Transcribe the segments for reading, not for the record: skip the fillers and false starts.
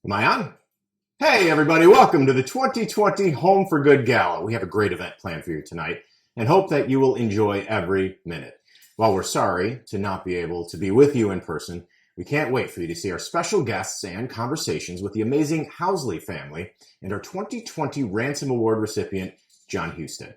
Am I on? Hey, everybody, welcome to the 2020 Home for Good Gala. We have a great event planned for you tonight and hope that you will enjoy every minute. While we're sorry to not be able to be with you in person, we can't wait for you to see our special guests and conversations with the amazing Housley family and our 2020 Ransom Award recipient, John Houston.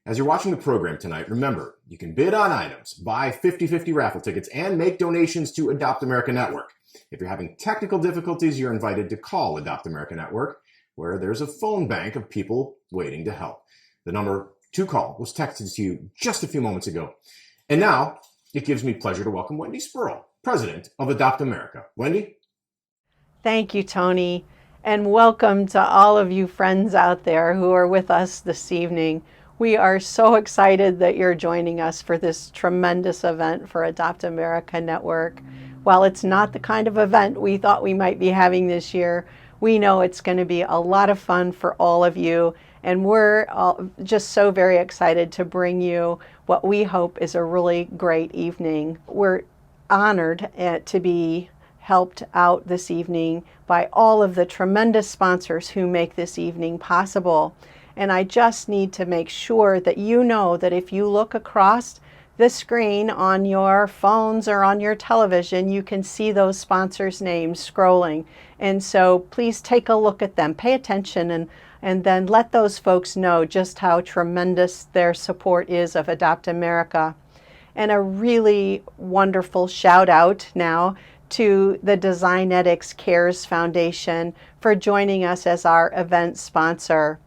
As you're watching the program tonight, remember, you can bid on items, buy 50/50 raffle tickets, and make donations to Adopt America Network. If you're having technical difficulties, you're invited to call Adopt America Network, where there's a phone bank of people waiting to help. The number to call was texted to you just a few moments ago. And now, it gives me pleasure to welcome Wendy Sperle, president of Adopt America. Wendy? Thank you, Tony, and welcome to all of you friends out there who are with us this evening. We are so excited that you're joining us for this tremendous event for Adopt America Network. While it's not the kind of event we thought we might be having this year, we know it's going to be a lot of fun for all of you, and we're all just so very excited to bring you what we hope is a really great evening. We're honored to be helped out this evening by all of the tremendous sponsors who make this evening possible. And I just need to make sure that you know that if you look across the screen on your phones or on your television, you can see those sponsors' names scrolling. And so please take a look at them, pay attention, and then let those folks know just how tremendous their support is of Adopt America. And a really wonderful shout out now to the Designetics Cares Foundation for joining us as our event sponsor.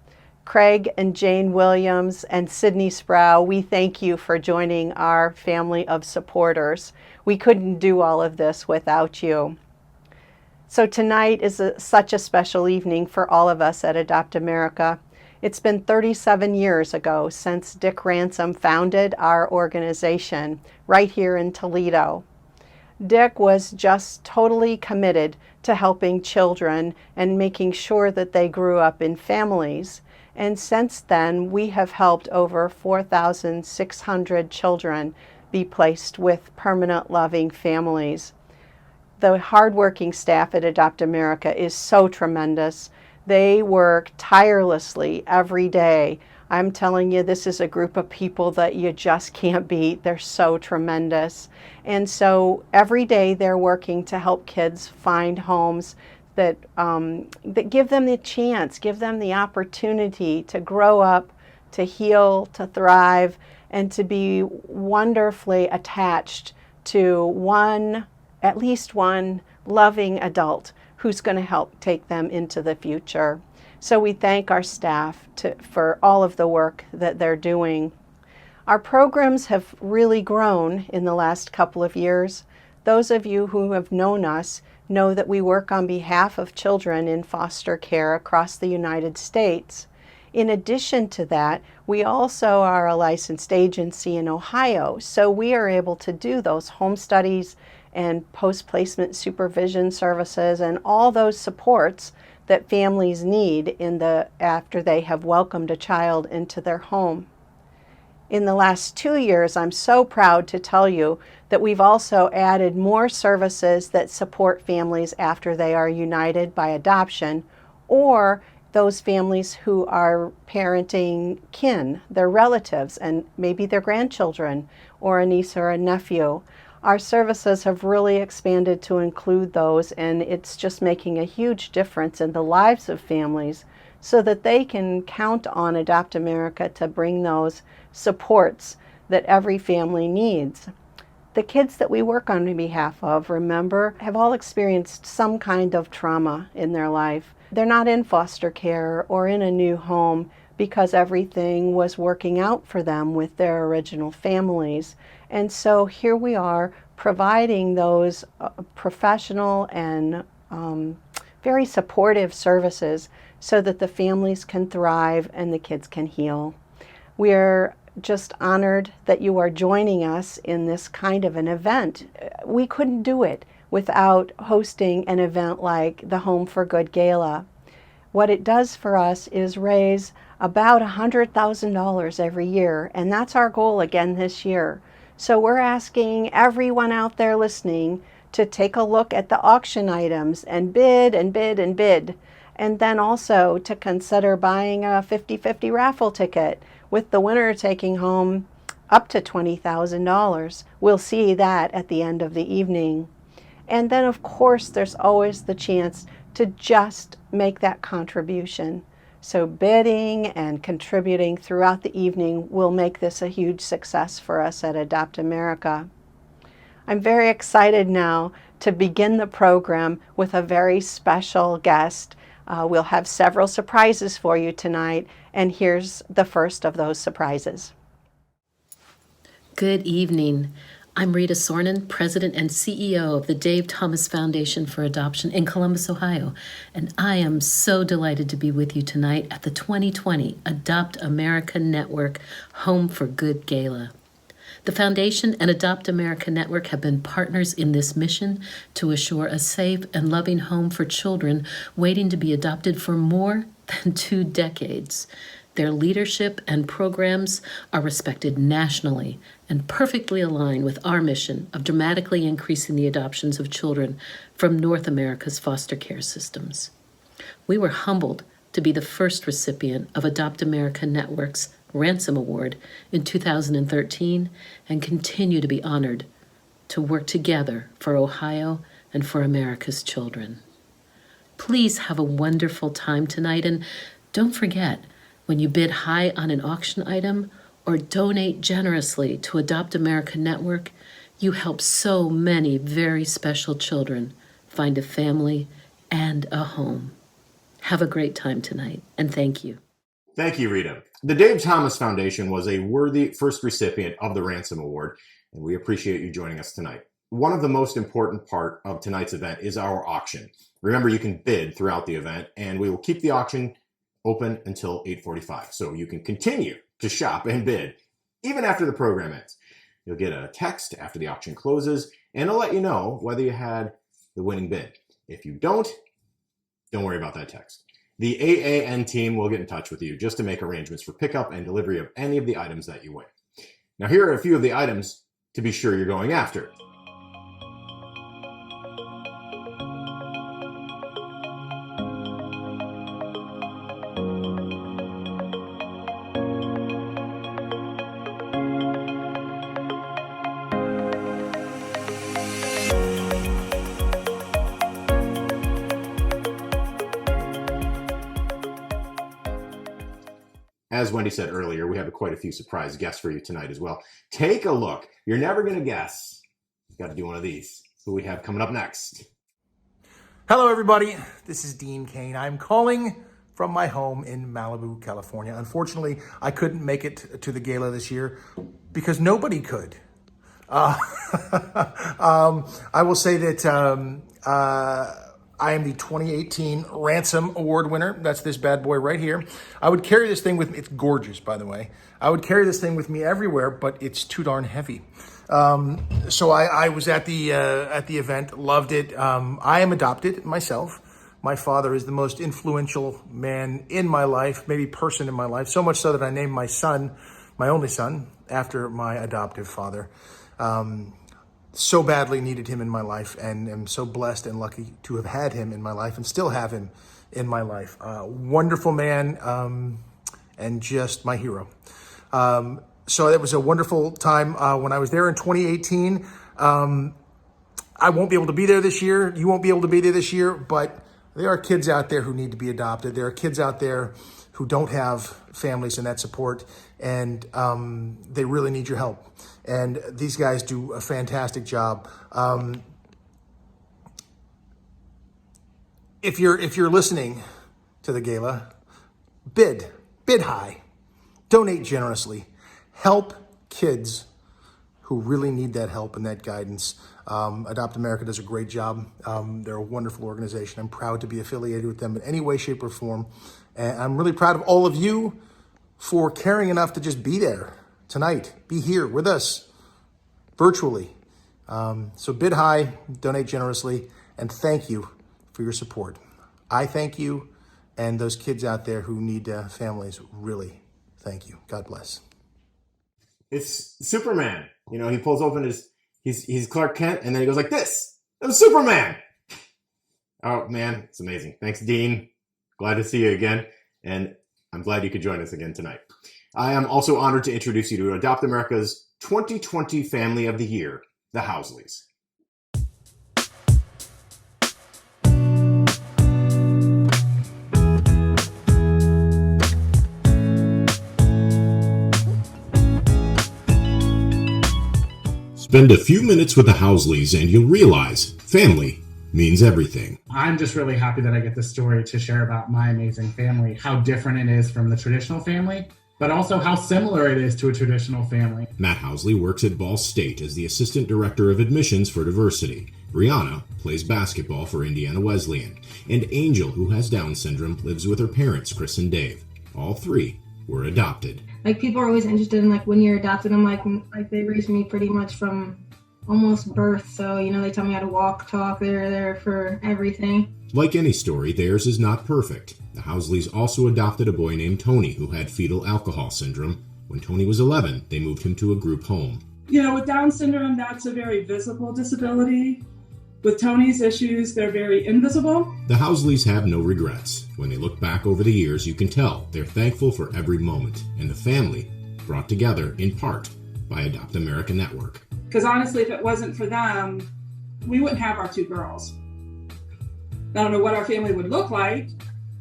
Craig and Jane Williams and Sydney Sperle, we thank you for joining our family of supporters. We couldn't do all of this without you. So tonight is such a special evening for all of us at Adopt America. It's been 37 years ago since Dick Ransom founded our organization right here in Toledo. Dick was just totally committed to helping children and making sure that they grew up in families. And since then, we have helped over 4,600 children be placed with permanent loving families. The hardworking staff at Adopt America is so tremendous. They work tirelessly every day. I'm telling you, this is a group of people that you just can't beat. They're so tremendous. And so every day they're working to help kids find homes that give them the chance, give them the opportunity to grow up, to heal, to thrive, and to be wonderfully attached to at least one loving adult who's going to help take them into the future. So we thank our staff for all of the work that they're doing. Our programs have really grown in the last couple of years. Those of you who have known us know that we work on behalf of children in foster care across the United States. In addition to that, we also are a licensed agency in Ohio, so we are able to do those home studies and post-placement supervision services and all those supports that families need after they have welcomed a child into their home. In the last 2 years, I'm so proud to tell you that we've also added more services that support families after they are united by adoption, or those families who are parenting kin, their relatives, and maybe their grandchildren, or a niece or a nephew. Our services have really expanded to include those, and it's just making a huge difference in the lives of families so that they can count on Adopt America to bring those supports that every family needs. The kids that we work on behalf of, remember, have all experienced some kind of trauma in their life. They're not in foster care or in a new home because everything was working out for them with their original families. And so here we are providing those professional and very supportive services so that the families can thrive and the kids can heal. We're just honored that you are joining us in this kind of an event. We couldn't do it without hosting an event like the Home for Good Gala. What it does for us is raise about $100,000 every year, and that's our goal again this year. So we're asking everyone out there listening to take a look at the auction items and bid and bid and bid. And then also to consider buying a 50-50 raffle ticket with the winner taking home up to $20,000. We'll see that at the end of the evening. And then, of course, there's always the chance to just make that contribution. So bidding and contributing throughout the evening will make this a huge success for us at Adopt America. I'm very excited now to begin the program with a very special guest. We'll have several surprises for you tonight, and here's the first of those surprises. Good evening. I'm Rita Sornin, President and CEO of the Dave Thomas Foundation for Adoption in Columbus, Ohio, and I am so delighted to be with you tonight at the 2020 Adopt America Network Home for Good Gala. The Foundation and Adopt America Network have been partners in this mission to assure a safe and loving home for children waiting to be adopted for more than 2 decades. Their leadership and programs are respected nationally and perfectly align with our mission of dramatically increasing the adoptions of children from North America's foster care systems. We were humbled to be the first recipient of Adopt America Network's Ransom Award in 2013 and continue to be honored to work together for Ohio and for America's children. Please have a wonderful time tonight, and don't forget, when you bid high on an auction item or donate generously to Adopt America Network, you help so many very special children find a family and a home. Have a great time tonight, and thank you. Thank you, Rita. The Dave Thomas Foundation was a worthy first recipient of the Ransom Award, and we appreciate you joining us tonight. One of the most important part of tonight's event is our auction. Remember, you can bid throughout the event, and we will keep the auction open until 8:45, so you can continue to shop and bid even after the program ends. You'll get a text after the auction closes, and it'll let you know whether you had the winning bid. If you don't worry about that text. The AAN team will get in touch with you just to make arrangements for pickup and delivery of any of the items that you win. Now, here are a few of the items to be sure you're going after. As Wendy said earlier, we have quite a few surprise guests for you tonight as well. Take a look. You're never going to guess. You've got to do one of these. Who we have coming up next. Hello, everybody. This is Dean Kane. I'm calling from my home in Malibu, California. Unfortunately, I couldn't make it to the gala this year because nobody could. I will say that I am the 2018 Ransom Award winner. That's this bad boy right here. I would carry this thing with me. It's gorgeous, by the way. I would carry this thing with me everywhere, but it's too darn heavy. So I was at the event, loved it. I am adopted myself. My father is the most influential man in my life, maybe person in my life, so much so that I named my son, my only son, after my adoptive father. So badly needed him in my life, and am so blessed and lucky to have had him in my life and still have him in my life. Wonderful man, and just my hero. So it was a wonderful time when I was there in 2018. I won't be able to be there this year. You won't be able to be there this year, but there are kids out there who need to be adopted. There are kids out there who don't have families and that support, and they really need your help. And these guys do a fantastic job. If you're listening to the gala, bid high, donate generously, help kids who really need that help and that guidance. Adopt America does a great job. They're a wonderful organization. I'm proud to be affiliated with them in any way, shape, or form. And I'm really proud of all of you for caring enough to just be there tonight, be here with us virtually. So bid high, donate generously, and thank you for your support. I thank you, and those kids out there who need families, really thank you. God bless. It's Superman. You know, he pulls open he's Clark Kent, and then he goes like this. Superman! Oh, man, it's amazing. Thanks, Dean. Glad to see you again, and I'm glad you could join us again tonight. I am also honored to introduce you to Adopt America's 2020 Family of the Year, the Housleys. Spend a few minutes with the Housleys and you'll realize family means everything. I'm just really happy that I get the story to share about my amazing family, how different it is from the traditional family, but also how similar it is to a traditional family. Matt Housley works at Ball State as the Assistant Director of Admissions for Diversity. Brianna plays basketball for Indiana Wesleyan. And Angel, who has Down syndrome, lives with her parents, Chris and Dave. All three were adopted. Like, people are always interested in, like, when you're adopted. I'm like they raised me pretty much from almost birth. So, they tell me how to walk, talk. They're there for everything. Like any story, theirs is not perfect. The Housleys also adopted a boy named Tony who had fetal alcohol syndrome. When Tony was 11, they moved him to a group home. With Down syndrome, that's a very visible disability. With Tony's issues, they're very invisible. The Housleys have no regrets. When they look back over the years, you can tell they're thankful for every moment, and the family brought together in part by Adopt America Network. Because honestly, if it wasn't for them, we wouldn't have our two girls. I don't know what our family would look like,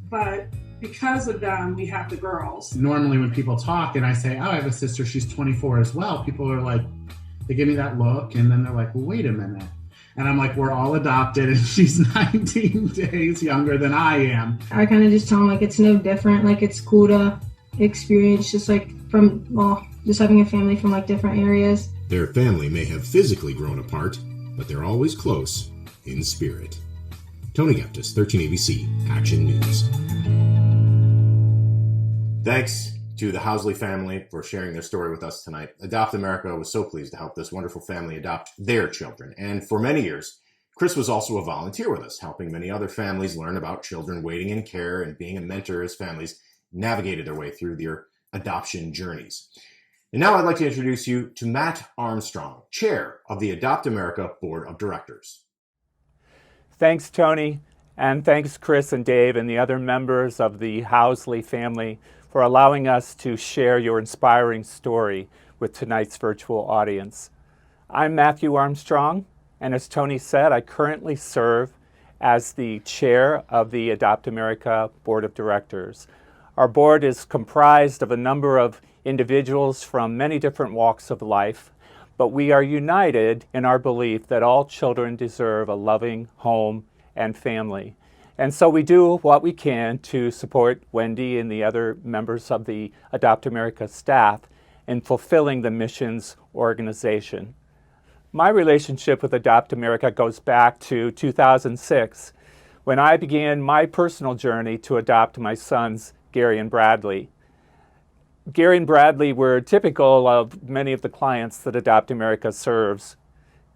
but because of them, we have the girls. Normally when people talk and I say, oh, I have a sister, she's 24 as well, people are like, they give me that look, and then they're like, well, wait a minute. And I'm like, we're all adopted, and she's 19 days younger than I am. I kind of just tell them, like, it's no different. Like, it's cool to experience just, like, just having a family from, like, different areas. Their family may have physically grown apart, but they're always close in spirit. Tony Geptis, 13 ABC, Action News. Thanks to the Housley family for sharing their story with us tonight. Adopt America was so pleased to help this wonderful family adopt their children. And for many years, Chris was also a volunteer with us, helping many other families learn about children waiting in care and being a mentor as families navigated their way through their adoption journeys. And now I'd like to introduce you to Matt Armstrong, chair of the Adopt America Board of Directors. Thanks, Tony, and thanks, Chris and Dave and the other members of the Housley family for allowing us to share your inspiring story with tonight's virtual audience. I'm Matthew Armstrong, and as Tony said, I currently serve as the chair of the Adopt America Board of Directors. Our board is comprised of a number of individuals from many different walks of life, but we are united in our belief that all children deserve a loving home and family. And so we do what we can to support Wendy and the other members of the Adopt America staff in fulfilling the mission's organization. My relationship with Adopt America goes back to 2006, when I began my personal journey to adopt my sons, Gary and Bradley. Gary and Bradley were typical of many of the clients that Adopt America serves.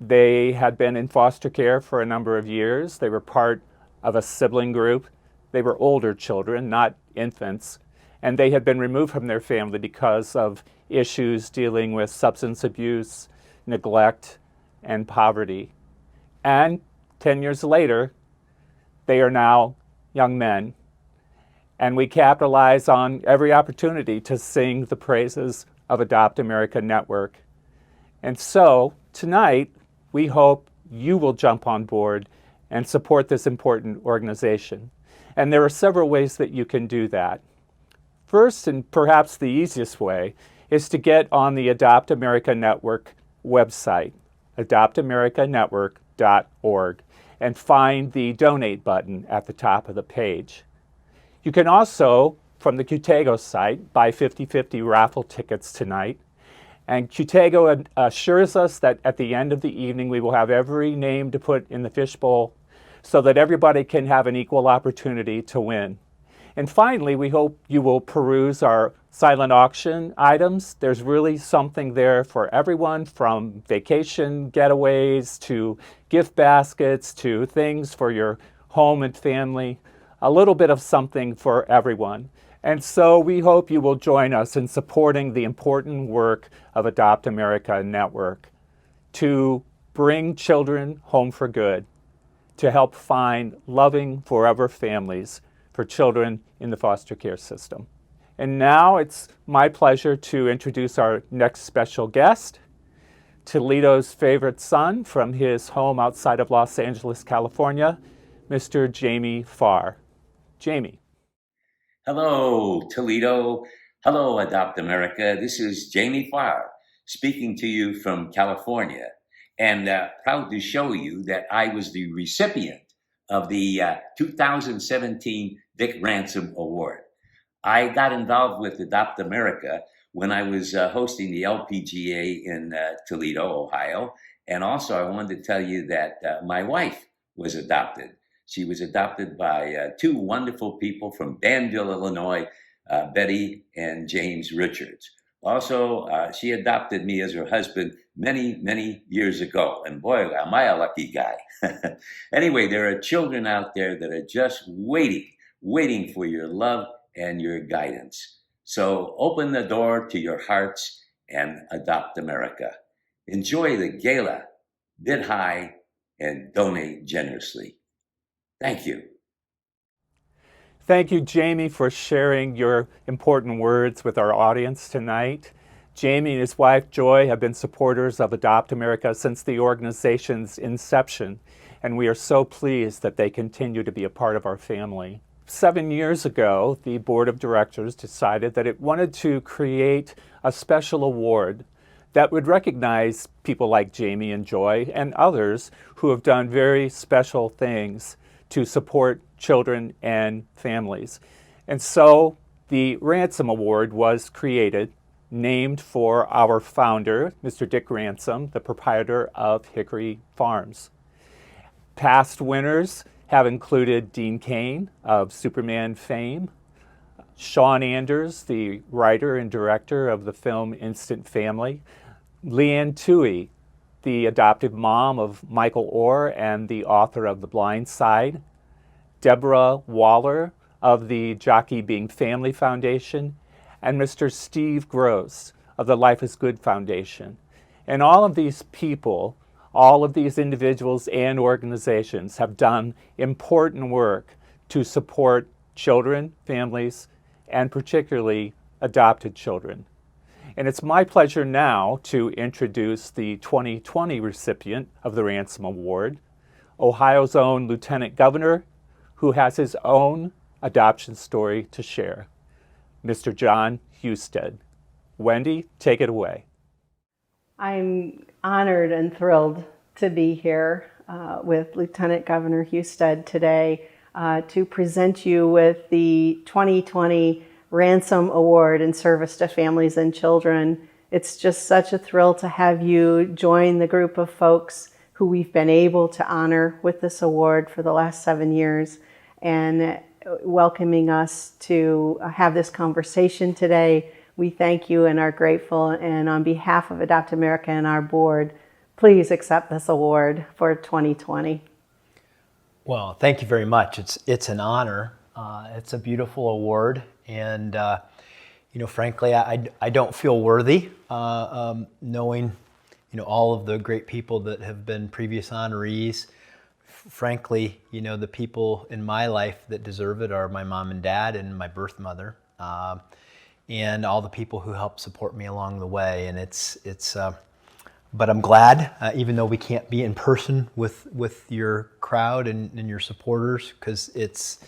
They had been in foster care for a number of years. They were part of a sibling group. They were older children, not infants, and they had been removed from their family because of issues dealing with substance abuse, neglect, and poverty. And 10 years later, they are now young men. And we capitalize on every opportunity to sing the praises of Adopt America Network. And so tonight, we hope you will jump on board and support this important organization. And there are several ways that you can do that. First, and perhaps the easiest way, is to get on the Adopt America Network website, adoptamericanetwork.org, and find the donate button at the top of the page. You can also, from the Qtego site, buy 50/50 raffle tickets tonight. And Qtego assures us that at the end of the evening, we will have every name to put in the fishbowl so that everybody can have an equal opportunity to win. And finally, we hope you will peruse our silent auction items. There's really something there for everyone, from vacation getaways to gift baskets to things for your home and family, a little bit of something for everyone. And so we hope you will join us in supporting the important work of Adopt America Network to bring children home for good to help find loving forever families for children in the foster care system. And now it's my pleasure to introduce our next special guest, Toledo's favorite son from his home outside of Los Angeles, California, Mr. Jamie Farr. Jamie. Hello, Toledo. Hello, Adopt America. This is Jamie Farr speaking to you from California, and proud to show you that I was the recipient of the 2017 Dick Ransom Award. I got involved with Adopt America when I was hosting the LPGA in Toledo, Ohio. And also I wanted to tell you that my wife was adopted. She was adopted by two wonderful people from Danville, Illinois, Betty and James Richards. Also, she adopted me as her husband many, many years ago. And boy, am I a lucky guy. Anyway, there are children out there that are just waiting for your love and your guidance. So open the door to your hearts and adopt America. Enjoy the gala, bid high, and donate generously. Thank you. Thank you, Jamie, for sharing your important words with our audience tonight. Jamie and his wife, Joy, have been supporters of Adopt America since the organization's inception, and we are so pleased that they continue to be a part of our family. 7 years ago, the board of directors decided that it wanted to create a special award that would recognize people like Jamie and Joy and others who have done very special things to support children and families. And so the Ransom Award was created, named for our founder, Mr. Dick Ransom, the proprietor of Hickory Farms. Past winners have included Dean Kane of Superman fame, Sean Anders, the writer and director of the film Instant Family, Leanne Toohey, the adoptive mom of Michael Orr and the author of The Blind Side, Deborah Waller of the Jockey Being Family Foundation, and Mr. Steve Gross of the Life is Good Foundation. And all of these people, all of these individuals and organizations have done important work to support children, families, and particularly adopted children. And it's my pleasure now to introduce the 2020 recipient of the Ransom Award, Ohio's own Lieutenant Governor, who has his own adoption story to share, Mr. John Husted. Wendy, take it away. I'm honored and thrilled to be here with Lieutenant Governor Husted today to present you with the 2020 Ransom Award in service to families and children. It's just such a thrill to have you join the group of folks who we've been able to honor with this award for the last 7 years, and welcoming us to have this conversation today. We thank you and are grateful, and on behalf of Adopt America and our board, please accept this award for 2020. Well, thank you very much. It's an honor. It's a beautiful award, and frankly, I don't feel worthy knowing all of the great people that have been previous honorees. Frankly, the people in my life that deserve it are my mom and dad and my birth mother, and all the people who helped support me along the way. And but I'm glad, even though we can't be in person with your crowd and your supporters, because it's,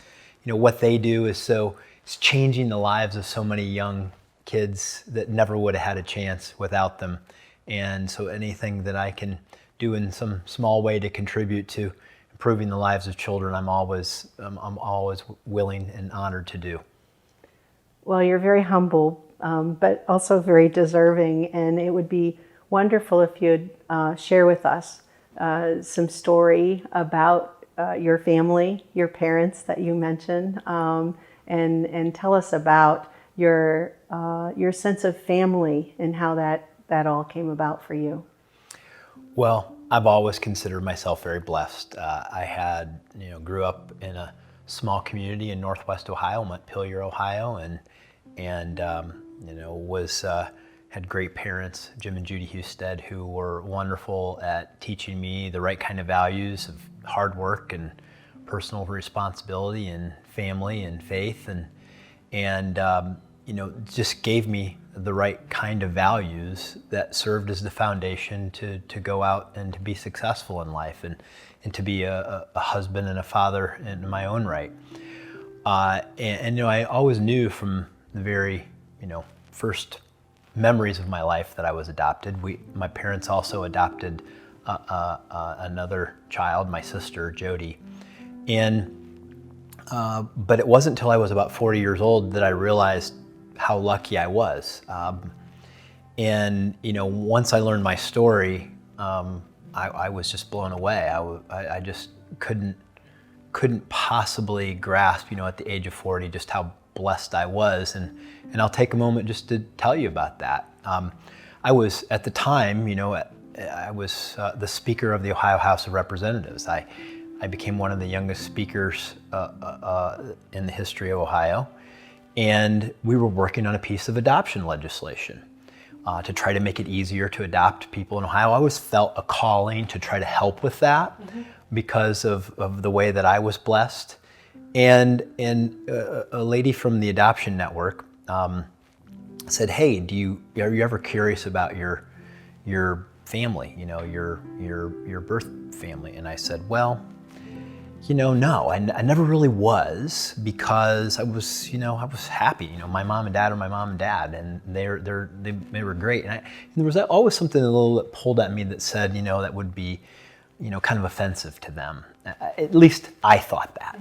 what they do it's changing the lives of so many young kids that never would have had a chance without them. And so anything that I can do in some small way to contribute to improving the lives of children, I'm always willing and honored to do. Well, you're very humble, but also very deserving, and it would be wonderful if you'd share with us some story about your family, your parents that you mentioned, and tell us about your sense of family and how that all came about for you. Well, I've always considered myself very blessed. I grew up in a small community in Northwest Ohio, Montpelier, Ohio, and had great parents, Jim and Judy Husted, who were wonderful at teaching me the right kind of values hard work and personal responsibility and family and faith, and just gave me the right kind of values that served as the foundation to go out and to be successful in life and to be a husband and a father in my own right. I always knew from the very first memories of my life that I was adopted. My parents also adopted another child, my sister Jody, but it wasn't until I was about 40 years old that I realized how lucky I was. Once I learned my story, I was just blown away. I just couldn't possibly grasp, at the age of 40, just how blessed I was. And I'll take a moment just to tell you about that. I was, at the time, I was the Speaker of the Ohio House of Representatives. I became one of the youngest speakers in the history of Ohio. And we were working on a piece of adoption legislation to try to make it easier to adopt people in Ohio. I always felt a calling to try to help with that because of the way that I was blessed. And a lady from the Adoption Network said, "Hey, are you ever curious about your family? Your birth family?" And I said, "Well, no, I never really was, because I was happy. My mom and dad are my mom and dad, and they were great. And there was always something a little that pulled at me that said, that would be, kind of offensive to them. At least I thought that,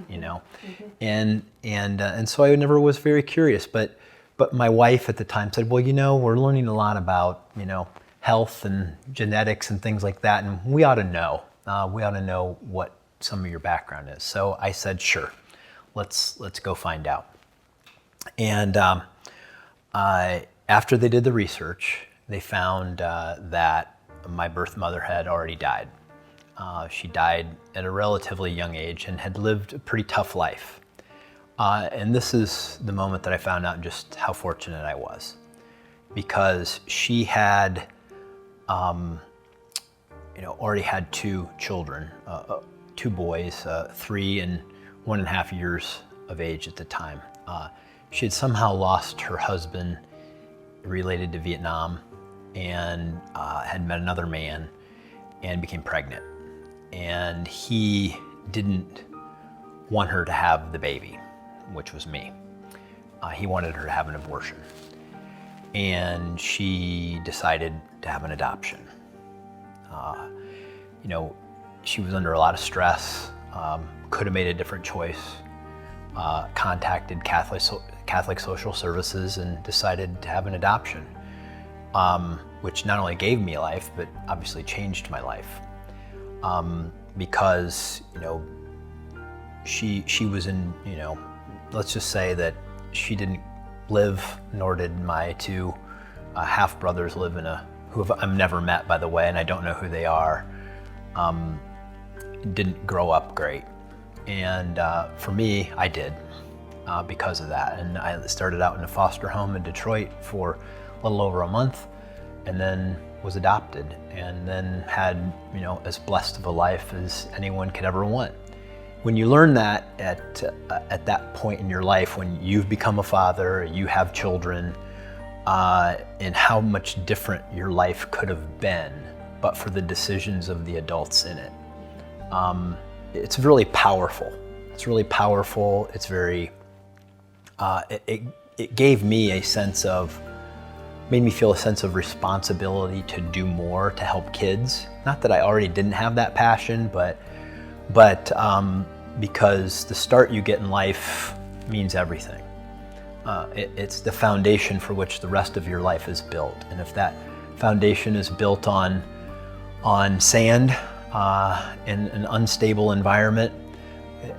and so I never was very curious. But my wife at the time said, well, we're learning a lot about, health and genetics and things like that, and we ought to know. We ought to know what some of your background is. So I said, sure, let's go find out. And after they did the research, they found that my birth mother had already died. She died at a relatively young age and had lived a pretty tough life. And this is the moment that I found out just how fortunate I was, because she had already had two children, two boys, 3 and 1.5 years of age at the time. She had somehow lost her husband related to Vietnam, and had met another man and became pregnant. And he didn't want her to have the baby, which was me. He wanted her to have an abortion. And she decided to have an adoption. She was under a lot of stress, could have made a different choice, contacted Catholic Social Services and decided to have an adoption, which not only gave me life, but obviously changed my life. Because, she was in, let's just say that she didn't live, nor did my two half-brothers live who I've never met, by the way, and I don't know who they are. Didn't grow up great. And for me, I did, because of that. And I started out in a foster home in Detroit for a little over a month, and then was adopted, and then had, as blessed of a life as anyone could ever want. When you learn that at that point in your life, when you've become a father, you have children, and how much different your life could have been, but for the decisions of the adults in it. It's really powerful. It's really powerful. It's very, it gave me made me feel a sense of responsibility to do more to help kids. Not that I already didn't have that passion, but because the start you get in life means everything. It's the foundation for which the rest of your life is built. And if that foundation is built on sand, in an unstable environment,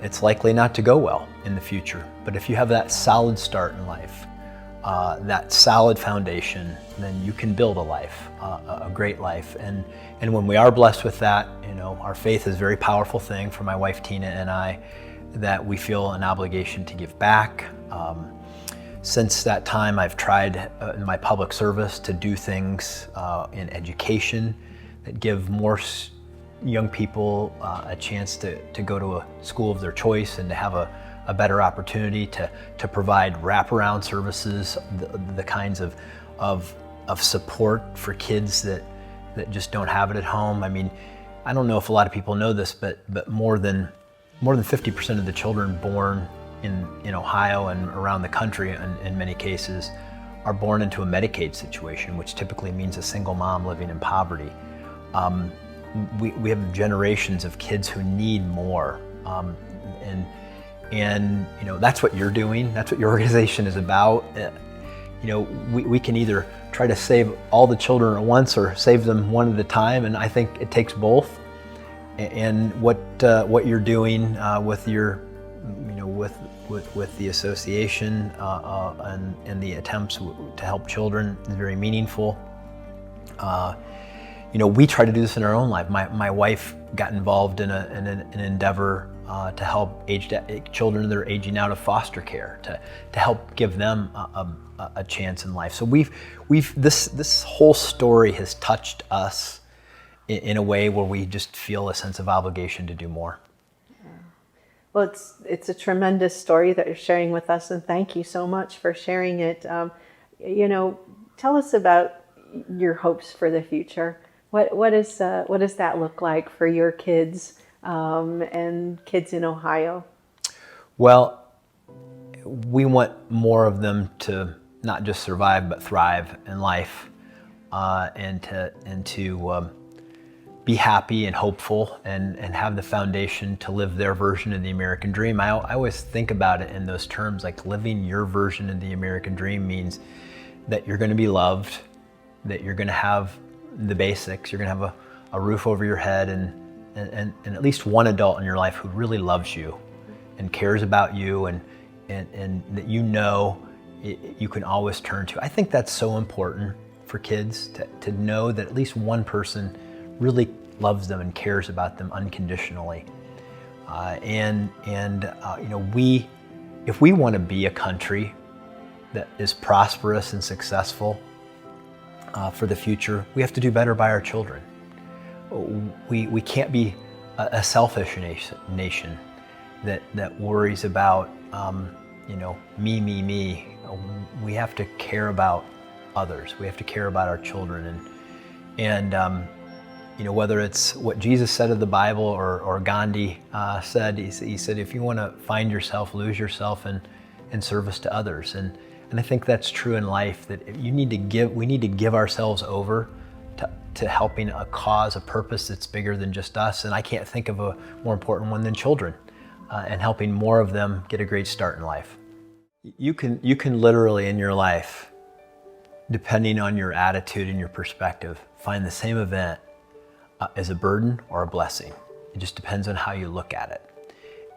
it's likely not to go well in the future. But if you have that solid start in life, that solid foundation, then you can build a life, a great life. And when we are blessed with that, our faith is a very powerful thing for my wife Tina and I, that we feel an obligation to give back. Since that time, I've tried in my public service to do things in education that give more young people a chance to go to a school of their choice and to have a better opportunity to provide wraparound services, the kinds of support for kids that just don't have it at home. I mean, I don't know if a lot of people know this, but more than 50% of the children born in Ohio and around the country in many cases are born into a Medicaid situation, which typically means a single mom living in poverty. We have generations of kids who need more, and that's what you're doing. That's what your organization is about. We can either try to save all the children at once or save them one at a time, and I think it takes both. And what you're doing with your with the association and the attempts to help children is very meaningful. We try to do this in our own life. My wife got involved in an endeavor to help children that are aging out of foster care, to help give them a chance in life. So this whole story has touched us in a way where we just feel a sense of obligation to do more. Well, it's a tremendous story that you're sharing with us, and thank you so much for sharing it. Tell us about your hopes for the future. What does that look like for your kids and kids in Ohio? Well, we want more of them to not just survive but thrive in life, and to be happy and hopeful and have the foundation to live their version of the American dream. I always think about it in those terms, like living your version of the American dream means that you're going to be loved, that you're going to have the basics, you're going to have a roof over your head and at least one adult in your life who really loves you and cares about you and that you can always turn to. I think that's so important for kids to know that at least one person really loves them and cares about them unconditionally. If we want to be a country that is prosperous and successful for the future, we have to do better by our children. We can't be a selfish nation that worries about me. We have to care about others. We have to care about our children, and whether it's what Jesus said of the Bible or Gandhi said, he said, if you want to find yourself, lose yourself in service to others. And I think that's true in life, that we need to give ourselves over to helping a cause, a purpose that's bigger than just us. And I can't think of a more important one than children, and helping more of them get a great start in life. You can literally in your life, depending on your attitude and your perspective, find the same event as a burden or a blessing. It just depends on how you look at it.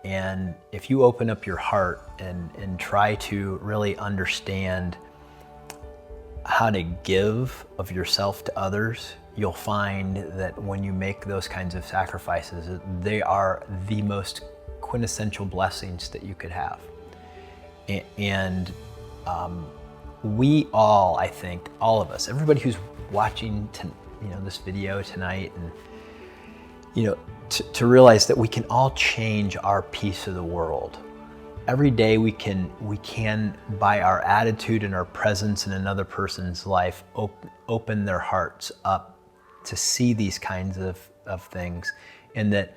And if you open up your heart and try to really understand how to give of yourself to others, you'll find that when you make those kinds of sacrifices, they are the most quintessential blessings that you could have. And we all, I think, all of us, everybody who's watching this video tonight, and to realize that we can all change our piece of the world. Every day we can by our attitude and our presence in another person's life open their hearts up to see these kinds of things, and that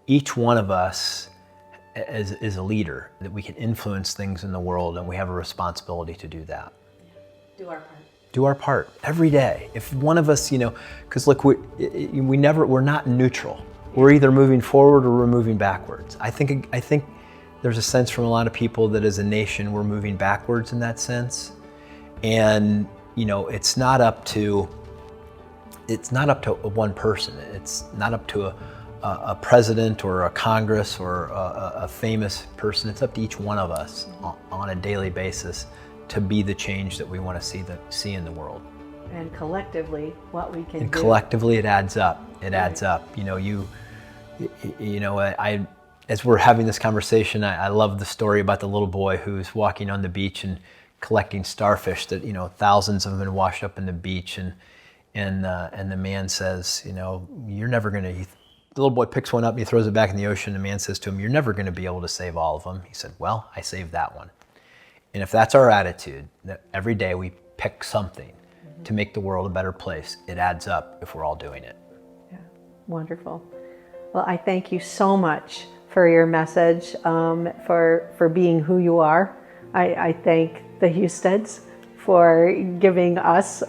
each one of us is a leader, that we can influence things in the world, and we have a responsibility to do that. Do our part. Do our part every day. If one of us, because look, we're not neutral. We're either moving forward or we're moving backwards. I think there's a sense from a lot of people that as a nation we're moving backwards in that sense, and it's not up to one person. It's not up to a president or a Congress or a famous person. It's up to each one of us on a daily basis to be the change that we want to see in the world. And collectively, what we can do. And collectively, it adds up. It adds up. As we're having this conversation, I love the story about the little boy who's walking on the beach and collecting starfish that thousands of them had washed up in the beach, And the man says, you know, you're never going to, the little boy picks one up and he throws it back in the ocean. The man says to him, you're never going to be able to save all of them. He said, well, I saved that one. And if that's our attitude, that every day we pick something to make the world a better place, it adds up if we're all doing it. Yeah, wonderful. Well, I thank you so much for your message, for being who you are. I thank the Husteds for giving us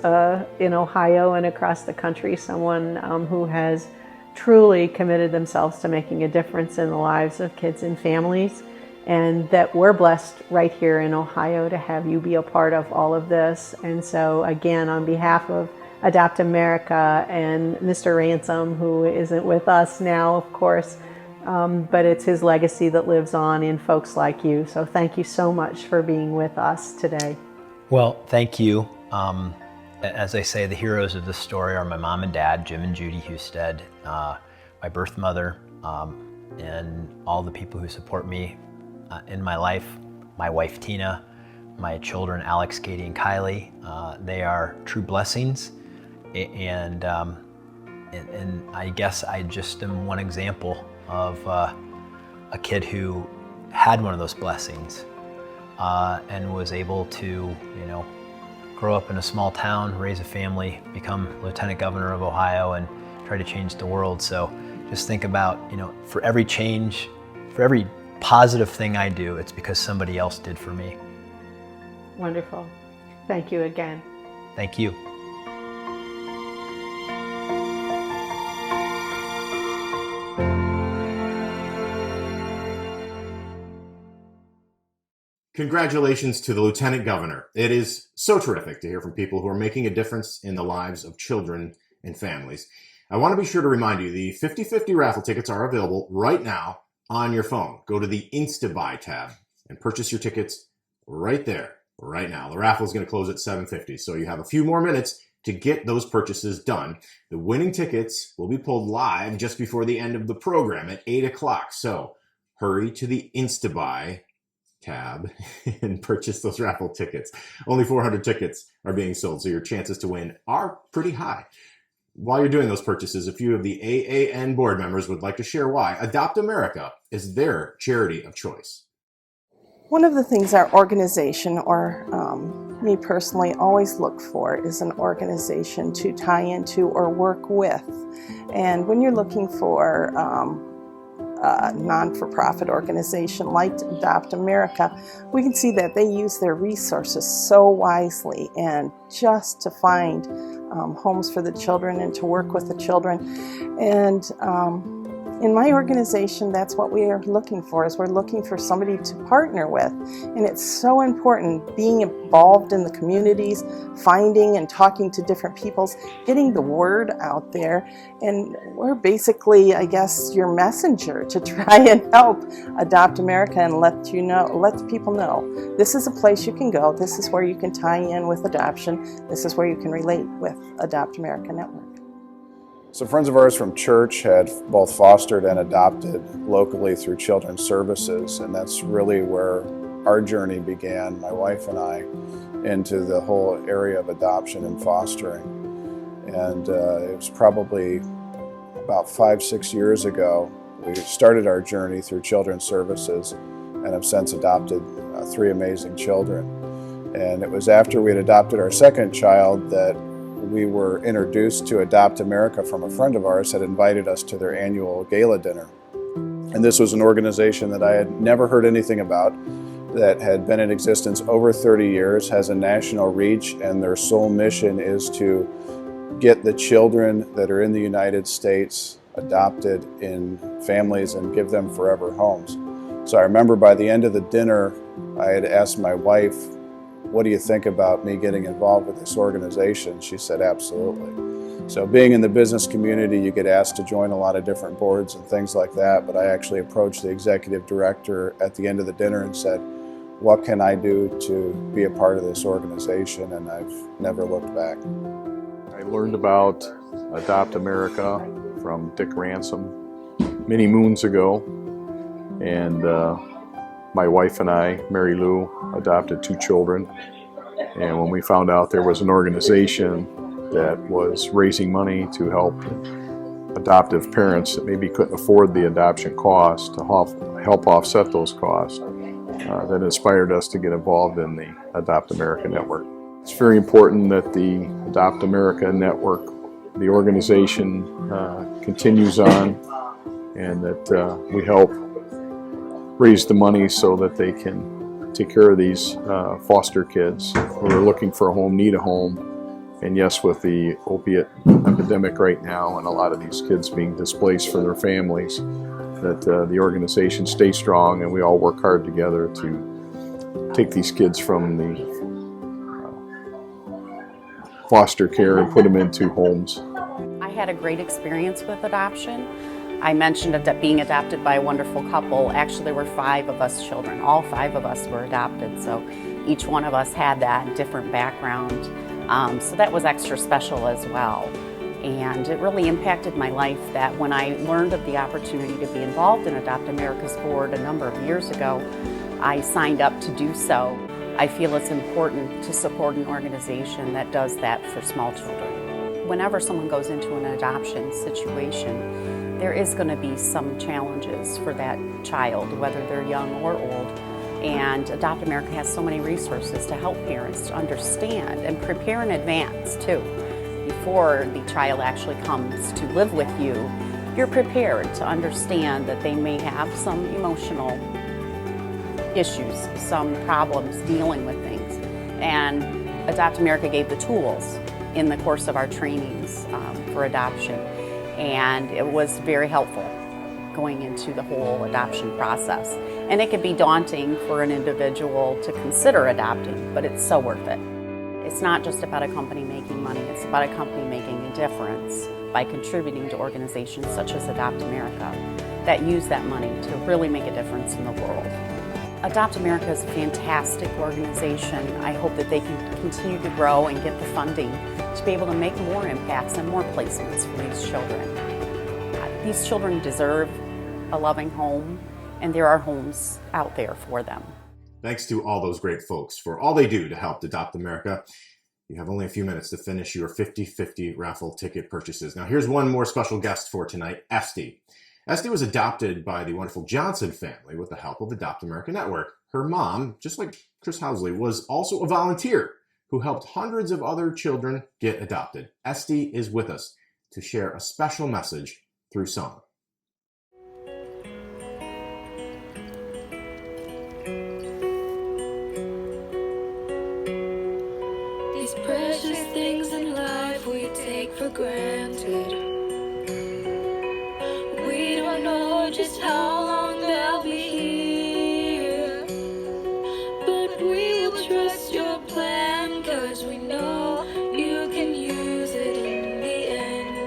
in Ohio and across the country someone who has truly committed themselves to making a difference in the lives of kids and families, and that we're blessed right here in Ohio to have you be a part of all of this. And so again, on behalf of Adopt America and Mr. Ransom, who isn't with us now, of course, but it's his legacy that lives on in folks like you. So thank you so much for being with us today. Well, thank you. As I say, the heroes of this story are my mom and dad, Jim and Judy Husted, my birth mother, and all the people who support me in my life, my wife Tina, my children Alex, Katie, and Kylie. They are true blessings, and I guess I just am one example of a kid who had one of those blessings and was able to, you know, grow up in a small town, raise a family, become Lieutenant Governor of Ohio, and try to change the world. So just think about, you know, for every change, for every positive thing I do, it's because somebody else did for me. Wonderful. Thank you again. Thank you. Congratulations to the Lieutenant Governor. It is so terrific to hear from people who are making a difference in the lives of children and families. I want to be sure to remind you, the 50/50 raffle tickets are available right now on your phone. Go to the Insta-Buy tab and purchase your tickets right there, right now. The raffle is going to close at 7:50, so you have a few more minutes to get those purchases done. The winning tickets will be pulled live just before the end of the program at 8 o'clock, so hurry to the Insta-Buy tab and purchase those raffle tickets. Only 400 tickets are being sold, so your chances to win are pretty high. While you're doing those purchases, a few of the AAN board members would like to share why Adopt America is their charity of choice. One of the things our organization, or me personally, always look for is an organization to tie into or work with. And when you're looking for a non-for-profit organization like Adopt America, we can see that they use their resources so wisely, and just to find homes for the children and to work with the children. And in my organization, that's what we are looking for, is we're looking for somebody to partner with. And it's so important being involved in the communities, finding and talking to different peoples, getting the word out there. And we're basically, I guess, your messenger to try and help Adopt America and let the people know this is a place you can go. This is where you can tie in with adoption. This is where you can relate with Adopt America Network. Some friends of ours from church had both fostered and adopted locally through Children's Services, and that's really where our journey began, my wife and I, into the whole area of adoption and fostering. And it was probably about 5-6 years ago we started our journey through Children's Services, and have since adopted 3 amazing children. And it was after we had adopted our second child that we were introduced to Adopt America from a friend of ours had invited us to their annual gala dinner. And this was an organization that I had never heard anything about, that had been in existence over 30 years, has a national reach, and their sole mission is to get the children that are in the United States adopted in families and give them forever homes. So I remember by the end of the dinner, I had asked my wife, what do you think about me getting involved with this organization? She said, absolutely. So being in the business community, you get asked to join a lot of different boards and things like that, but I actually approached the executive director at the end of the dinner and said, what can I do to be a part of this organization? And I've never looked back. I learned about Adopt America from Dick Ransom many moons ago, and my wife and I, Mary Lou, adopted 2 children. And when we found out there was an organization that was raising money to help adoptive parents that maybe couldn't afford the adoption cost to help offset those costs that inspired us to get involved in the Adopt America Network. It's very important that the Adopt America Network, the organization, continues on, and that we help raise the money so that they can take care of these foster kids who are looking for a home, need a home. And yes, with the opiate epidemic right now and a lot of these kids being displaced from their families, that the organization stays strong and we all work hard together to take these kids from the foster care and put them into homes. I had a great experience with adoption. I mentioned being adopted by a wonderful couple. Actually, there were 5 of us children. All 5 of us were adopted, so each one of us had that different background. So that was extra special as well. And it really impacted my life that when I learned of the opportunity to be involved in Adopt America's board a number of years ago, I signed up to do so. I feel it's important to support an organization that does that for small children. Whenever someone goes into an adoption situation, there is going to be some challenges for that child, whether they're young or old. And Adopt America has so many resources to help parents to understand and prepare in advance too. Before the child actually comes to live with you, you're prepared to understand that they may have some emotional issues, some problems dealing with things. And Adopt America gave the tools in the course of our trainings for adoption. And it was very helpful going into the whole adoption process. And it can be daunting for an individual to consider adopting, but it's so worth it. It's not just about a company making money, it's about a company making a difference by contributing to organizations such as Adopt America that use that money to really make a difference in the world. Adopt America is a fantastic organization. I hope that they can continue to grow and get the funding to be able to make more impacts and more placements for these children. These children deserve a loving home, and there are homes out there for them. Thanks to all those great folks for all they do to help Adopt America. You have only a few minutes to finish your 50-50 raffle ticket purchases. Now here's one more special guest for tonight, Esty. Esty was adopted by the wonderful Johnson family with the help of Adopt America Network. Her mom, just like Chris Housley, was also a volunteer who helped hundreds of other children get adopted. Esty is with us to share a special message through song. These precious things in life we take for granted. We don't know just how long they'll be here, but we will trust your plan, 'cause we know you can use it in the end.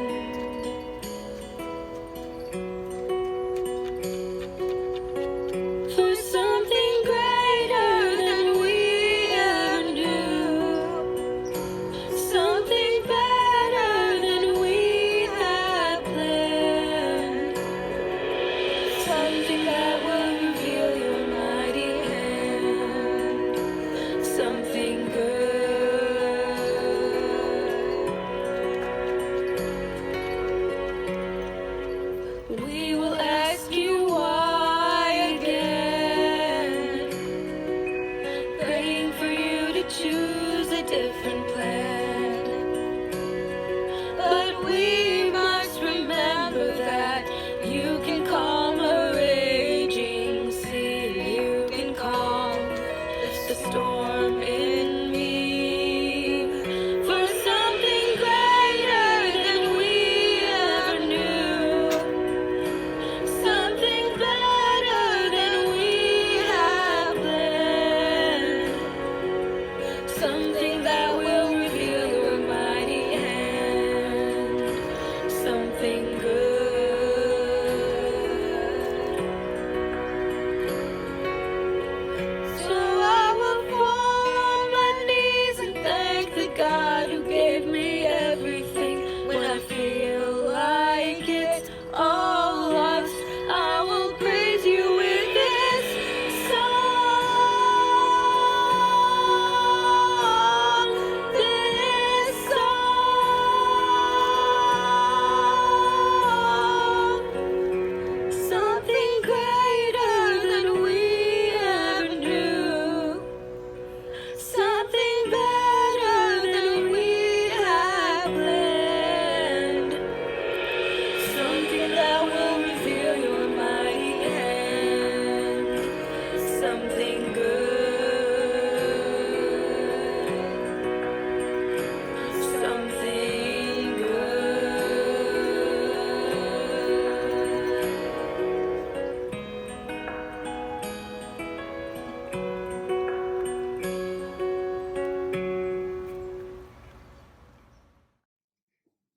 For something greater than we ever knew, something better than we had planned. Tell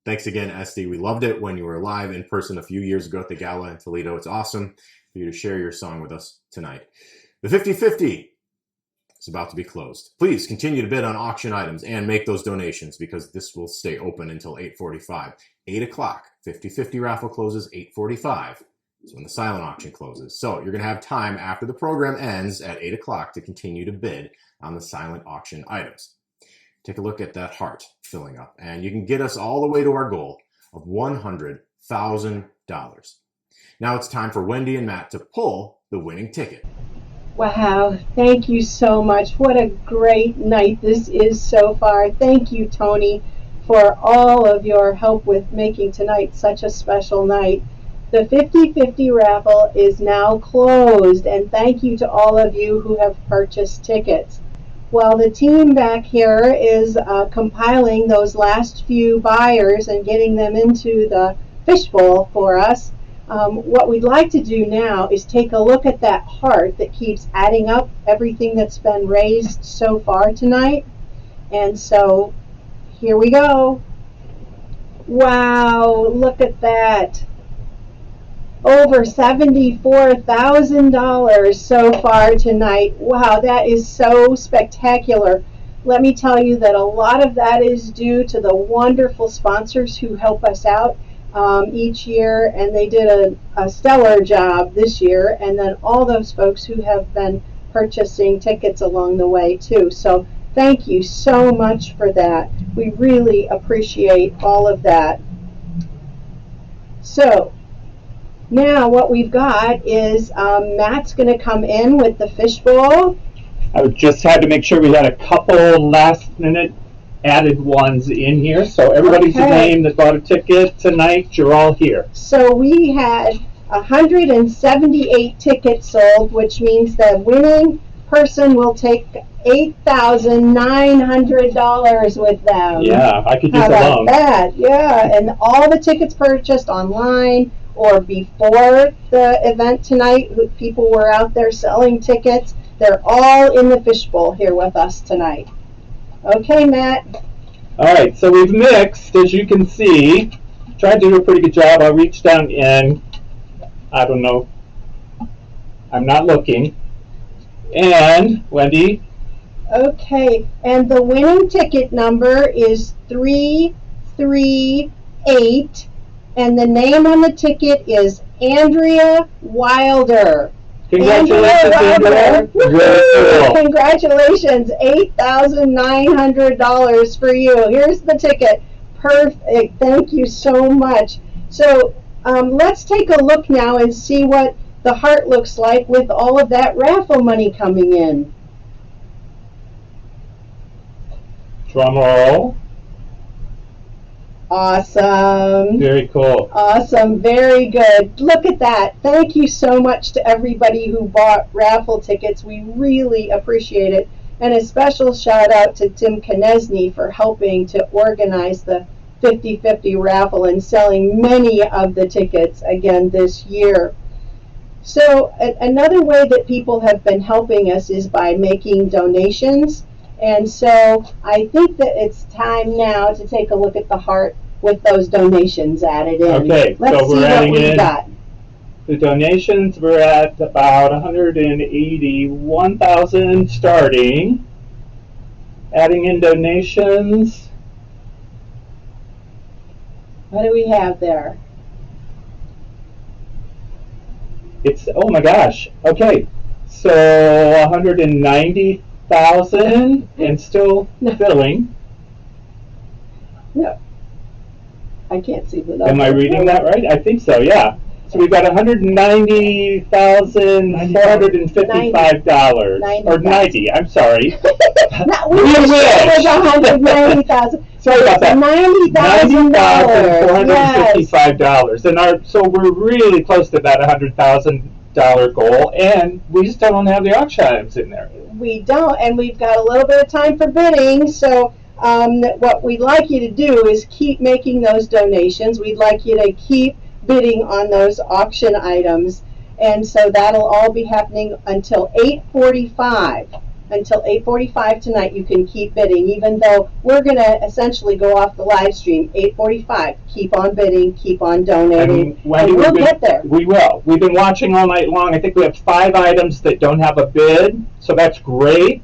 Thanks again, Esty. We loved it when you were live in person a few years ago at the Gala in Toledo. It's awesome for you to share your song with us tonight. The 50-50 is about to be closed. Please continue to bid on auction items and make those donations because this will stay open until 8:45. 8 o'clock, 50-50 raffle closes 8:45. Is when the silent auction closes. So you're going to have time after the program ends at 8 o'clock to continue to bid on the silent auction items. Take a look at that heart filling up, and you can get us all the way to our goal of $100,000. Now it's time for Wendy and Matt to pull the winning ticket. Wow, thank you so much. What a great night this is so far. Thank you, Tony, for all of your help with making tonight such a special night. The 50-50 raffle is now closed, and thank you to all of you who have purchased tickets. While the team back here is compiling those last few buyers and getting them into the fishbowl for us, what we'd like to do now is take a look at that heart that keeps adding up everything that's been raised so far tonight. And so here we go. Wow, look at that. Over $74,000 so far tonight. Wow, that is so spectacular. Let me tell you that a lot of that is due to the wonderful sponsors who help us out each year, and they did a stellar job this year, and then all those folks who have been purchasing tickets along the way too. So thank you so much for that. We really appreciate all of that. So now what we've got is Matt's going to come in with the fishbowl. I just had to make sure we had a couple last minute added ones in here. So everybody's name that bought a ticket tonight, you're all here. So we had 178 tickets sold, which means the winning person will take $8,900 with them. Yeah, I could use How a about loan. that? Yeah, and all the tickets purchased online or before the event tonight, people were out there selling tickets. They're all in the fishbowl here with us tonight. Okay, Matt. All right, so we've mixed, as you can see. Tried to do a pretty good job. I reached down in, I don't know, I'm not looking. And, Wendy? Okay, and the winning ticket number is 338, and the name on the ticket is Andrea Wilder. Congratulations, Andrea. Very cool. Congratulations, $8,900 for you. Here's the ticket. Perfect. Thank you so much. So let's take a look now and see what the heart looks like with all of that raffle money coming in. Drum roll. Awesome. Very cool. Awesome. Very good. Look at that. Thank you so much to everybody who bought raffle tickets. We really appreciate it. And a special shout out to Tim Konechny for helping to organize the 50-50 raffle and selling many of the tickets again this year. So another way that people have been helping us is by making donations. And so I think that it's time now to take a look at the heart with those donations added in. Okay, Let's so we're see adding what we in got. the donations. We're at about 181,000 starting. Adding in donations. What do we have there? It's, oh my gosh. Okay, so 190,000 and still filling. No, I can't see the number. Am I reading that right? I think so, yeah. So we've got $190,455. Or 90, I'm sorry. We wish it was 190,000. Sorry about that. $90,455. And so we're really close to that $100,000 goal, and we just don't have the auction items in there. We don't, and we've got a little bit of time for bidding, so what we'd like you to do is keep making those donations. We'd like you to keep bidding on those auction items, and so that'll all be happening until 8:45. until 8:45 tonight. You can keep bidding, even though we're going to essentially go off the live stream. 8:45. Keep on bidding. Keep on donating. And Wendy, and we'll get there. We will. We've been watching all night long. I think we have 5 items that don't have a bid, so that's great.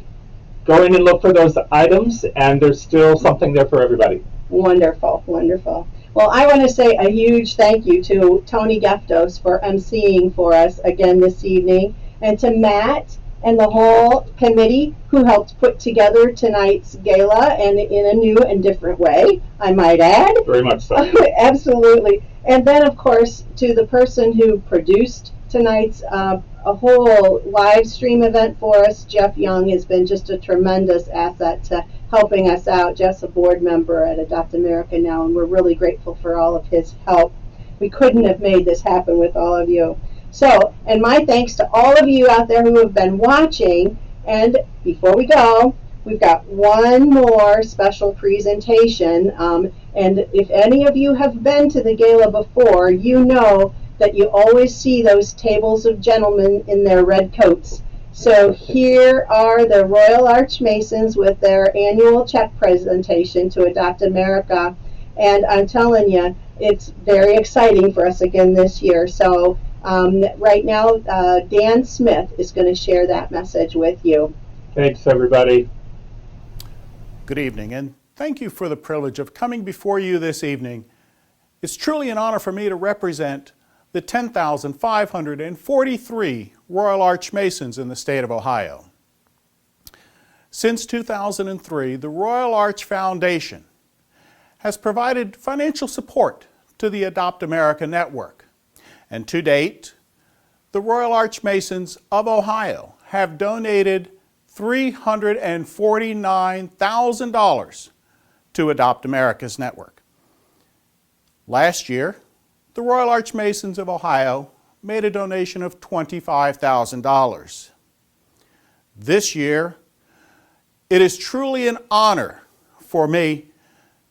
Go in and look for those items, and there's still something there for everybody. Wonderful, wonderful. Well, I want to say a huge thank you to Tony Geftos for emceeing for us again this evening, and to Matt and the whole committee who helped put together tonight's gala, and in a new and different way, I might add. Very much so. Absolutely. And then, of course, to the person who produced tonight's a whole live stream event for us. Jeff Young has been just a tremendous asset to helping us out. Jeff's a board member at Adopt America now, and we're really grateful for all of his help. We couldn't have made this happen with all of you. So, and my thanks to all of you out there who have been watching. And before we go, we've got one more special presentation. And if any of you have been to the gala before, you know that you always see those tables of gentlemen in their red coats. So here are the Royal Arch Masons with their annual check presentation to Adopt America. And I'm telling you, it's very exciting for us again this year. So right now, Dan Smith is going to share that message with you. Thanks, everybody. Good evening, and thank you for the privilege of coming before you this evening. It's truly an honor for me to represent the 10,543 Royal Arch Masons in the state of Ohio. Since 2003, the Royal Arch Foundation has provided financial support to the Adopt America network. And to date, the Royal Arch Masons of Ohio have donated $349,000 to Adopt America's network. Last year, the Royal Arch Masons of Ohio made a donation of $25,000. This year, it is truly an honor for me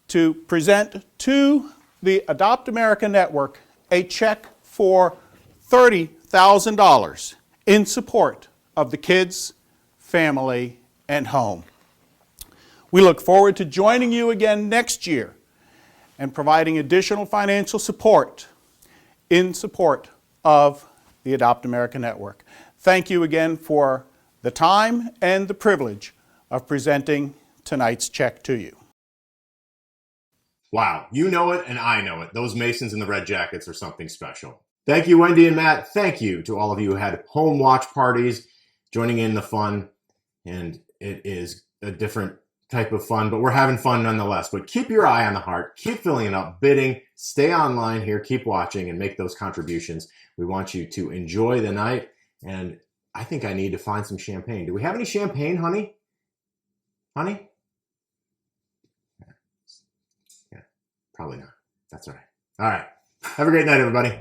to present to the Adopt America Network a check for $30,000 in support of the kids, family, and home. We look forward to joining you again next year and providing additional financial support in support of the Adopt America Network. Thank you again for the time and the privilege of presenting tonight's check to you. Wow, you know it and I know it. Those Masons in the red jackets are something special. Thank you, Wendy and Matt. Thank you to all of you who had home watch parties, joining in the fun. And it is a different type of fun, but we're having fun nonetheless. But keep your eye on the heart, keep filling it up, bidding, stay online here, keep watching, and make those contributions. We want you to enjoy the night, and I think I need to find some champagne. Do we have any champagne, honey? Honey? Yeah, probably not. That's all right. All right. Have a great night, everybody.